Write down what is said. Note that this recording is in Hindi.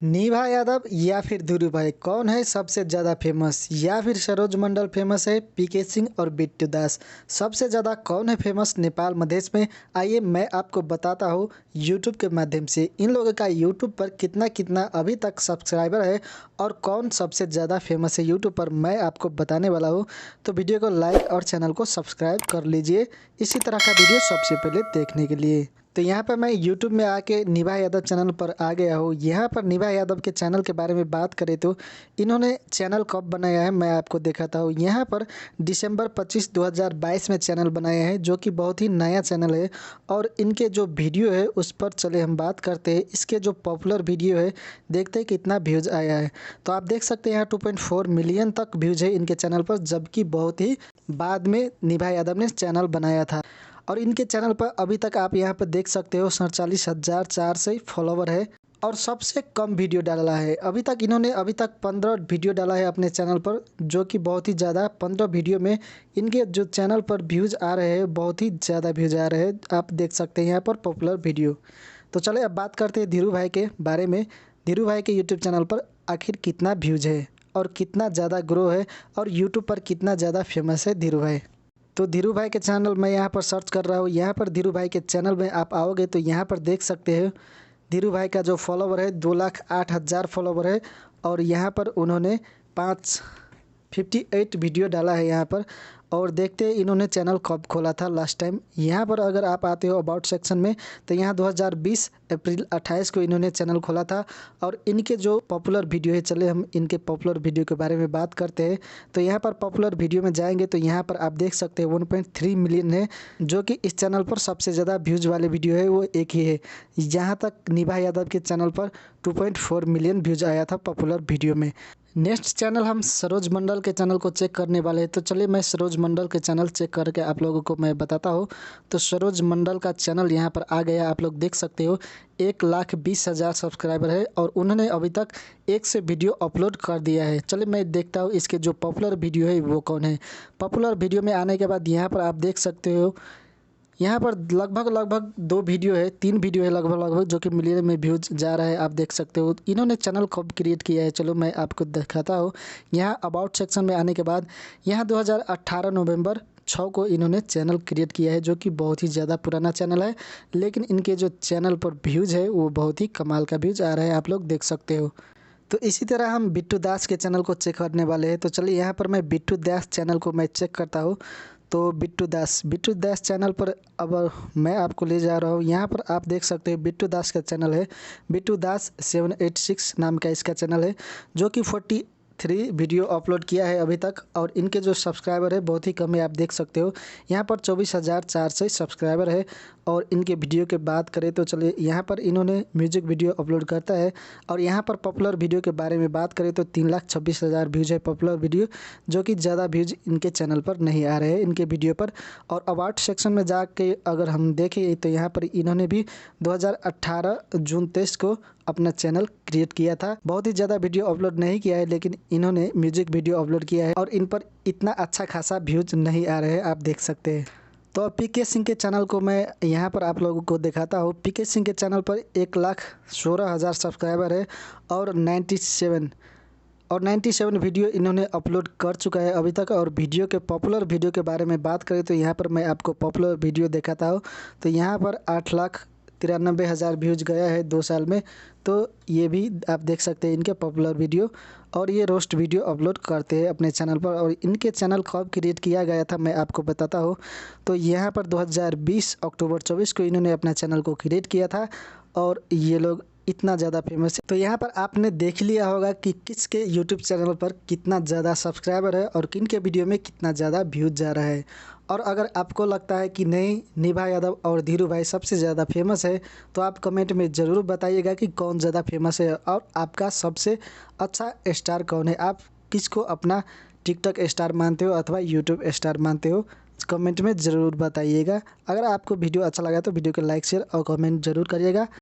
निभा यादव या फिर धीरू भाई कौन है सबसे ज़्यादा फेमस? या फिर सरोज मंडल फेमस है, पीके सिंह और बिट्टू दास सबसे ज़्यादा कौन है फेमस नेपाल मधेश में? आइए मैं आपको बताता हूँ यूट्यूब के माध्यम से इन लोगों का यूट्यूब पर कितना कितना अभी तक सब्सक्राइबर है और कौन सबसे ज़्यादा फेमस है यूट्यूब पर, मैं आपको बताने वाला हूँ। तो वीडियो को लाइक और चैनल को सब्सक्राइब कर लीजिए इसी तरह का वीडियो सबसे पहले देखने के लिए। तो यहाँ पर मैं यूट्यूब में आके निभा यादव चैनल पर आ गया हूँ। यहाँ पर निभा यादव के चैनल के बारे में बात करें तो इन्होंने चैनल कब बनाया है मैं आपको दिखाता हूँ। यहाँ पर दिसंबर 25 2022 में चैनल बनाया है, जो कि बहुत ही नया चैनल है। और इनके जो वीडियो है उस पर चले हम बात करते हैं। इसके जो पॉपुलर वीडियो है देखते हैं कितना व्यूज़ आया है। तो आप देख सकते हैं यहाँ 2.4 मिलियन तक व्यूज़ है इनके चैनल पर, जबकि बहुत ही बाद में निभा यादव ने चैनल बनाया था। और इनके चैनल पर अभी तक आप यहाँ पर देख सकते हो 47,400 फॉलोवर है और सबसे कम वीडियो डाला है अभी तक। इन्होंने अभी तक 15 वीडियो डाला है अपने चैनल पर, जो कि बहुत ही ज़्यादा। 15 वीडियो में इनके जो चैनल पर व्यूज़ आ रहे हैं बहुत ही ज़्यादा व्यूज़ आ रहे हैं, आप देख सकते हैं यहाँ पर पॉपुलर वीडियो। तो चले अब बात करते हैं धीरू भाई के बारे में। धीरू भाई के यूट्यूब चैनल पर आखिर कितना व्यूज़ है और कितना ज़्यादा ग्रो है और यूट्यूब पर कितना ज़्यादा फेमस है धीरू भाई। तो धीरू भाई के चैनल मैं यहाँ पर सर्च कर रहा हूँ। यहाँ पर धीरू भाई के चैनल में आप आओगे तो यहाँ पर देख सकते हो धीरू भाई का जो फॉलोवर है 2,08,000 फॉलोवर है। और यहाँ पर उन्होंने 58 वीडियो डाला है यहाँ पर। और देखते हैं इन्होंने चैनल कब खोला था लास्ट टाइम। यहाँ पर अगर आप आते हो अबाउट सेक्शन में तो यहाँ 2020 अप्रैल 28 को इन्होंने चैनल खोला था। और इनके जो पॉपुलर वीडियो है, चले हम इनके पॉपुलर वीडियो के बारे में बात करते हैं। तो यहाँ पर पॉपुलर वीडियो में जाएंगे तो यहाँ पर आप देख सकते हैं 1.3 मिलियन है, जो कि इस चैनल पर सबसे ज़्यादा व्यूज़ वाले वीडियो है वो एक ही है। यहाँ तक निभा यादव के चैनल पर 2.4 मिलियन व्यूज़ आया था पॉपुलर वीडियो में। नेक्स्ट चैनल हम सरोज मंडल के चैनल को चेक करने वाले हैं। तो चलिए मैं सरोज मंडल के चैनल चेक करके आप लोगों को मैं बताता हूँ। तो सरोज मंडल का चैनल यहाँ पर आ गया, आप लोग देख सकते हो 1,20,000 सब्सक्राइबर है और उन्होंने अभी तक 1 से वीडियो अपलोड कर दिया है। चलिए मैं देखता हूँ इसके जो पॉपुलर वीडियो है वो कौन है। पॉपुलर वीडियो में आने के बाद यहाँ पर आप देख सकते हो यहाँ पर लगभग 2 वीडियो है, 3 वीडियो है लगभग जो कि मिलियन में व्यूज जा रहा है, आप देख सकते हो। इन्होंने चैनल कब क्रिएट किया है चलो मैं आपको दिखाता हूँ। यहाँ अबाउट सेक्शन में आने के बाद यहाँ 2018 नवंबर 6 को इन्होंने चैनल क्रिएट किया है, जो कि बहुत ही ज़्यादा पुराना चैनल है। लेकिन इनके जो चैनल पर व्यूज़ है वो बहुत ही कमाल का व्यूज़ आ रहा है, आप लोग देख सकते हो। तो इसी तरह हम बिट्टू दास के चैनल को चेक करने वाले हैं। तो चलिए यहाँ पर मैं बिट्टू दास चैनल को मैं चेक करता हूँ। तो बिट्टू दास चैनल पर अब मैं आपको ले जा रहा हूँ। यहाँ पर आप देख सकते हैं बिट्टू दास का चैनल है, बिट्टू दास 786 नाम का इसका चैनल है, जो कि 43 वीडियो अपलोड किया है अभी तक। और इनके जो सब्सक्राइबर है बहुत ही कम है, आप देख सकते हो यहाँ पर 24,400 सब्सक्राइबर है। और इनके वीडियो के बात करें तो चलिए यहाँ पर इन्होंने म्यूजिक वीडियो अपलोड करता है। और यहाँ पर पॉपुलर वीडियो के बारे में बात करें तो 3,26,000 व्यूज़ है पॉपुलर वीडियो, जो कि ज़्यादा व्यूज़ इनके चैनल पर नहीं आ रहे हैं इनके वीडियो पर। और अवार्ड सेक्शन में जाके अगर हम देखें तो यहाँ पर इन्होंने भी 2018 जून 23 को अपना चैनल क्रिएट किया था। बहुत ही ज़्यादा वीडियो अपलोड नहीं किया है, लेकिन इन्होंने म्यूजिक वीडियो अपलोड किया है और इन पर इतना अच्छा खासा व्यूज़ नहीं आ रहे हैं, आप देख सकते हैं। तो पीके सिंह के चैनल को मैं यहाँ पर आप लोगों को दिखाता हूँ। पीके सिंह के चैनल पर 1,16,000 सब्सक्राइबर है और 97 वीडियो इन्होंने अपलोड कर चुका है अभी तक। और वीडियो के पॉपुलर वीडियो के बारे में बात करें तो यहाँ पर मैं आपको पॉपुलर वीडियो दिखाता हूँ। तो यहाँ पर 8,93,000 व्यूज़ गया है 2 साल में। तो ये भी आप देख सकते हैं इनके पॉपुलर वीडियो। और ये रोस्ट वीडियो अपलोड करते हैं अपने चैनल पर। और इनके चैनल कब क्रिएट किया गया था मैं आपको बताता हूँ। तो यहाँ पर 2020 अक्टूबर 24 को इन्होंने अपना चैनल को क्रिएट किया था और ये लोग इतना ज़्यादा फेमस है। तो यहाँ पर आपने देख लिया होगा कि किसके यूट्यूब चैनल पर कितना ज़्यादा सब्सक्राइबर है और किन के वीडियो में कितना ज़्यादा व्यूज़ जा रहा है। और अगर आपको लगता है कि नहीं निभा यादव और धीरू भाई सबसे ज़्यादा फेमस है तो आप कमेंट में ज़रूर बताइएगा कि कौन ज़्यादा फेमस है और आपका सबसे अच्छा स्टार कौन है। आप किसको अपना टिकटॉक स्टार मानते हो अथवा यूट्यूब स्टार मानते हो, कमेंट में ज़रूर बताइएगा। अगर आपको वीडियो अच्छा लगा तो वीडियो को लाइक शेयर और कमेंट ज़रूर करिएगा।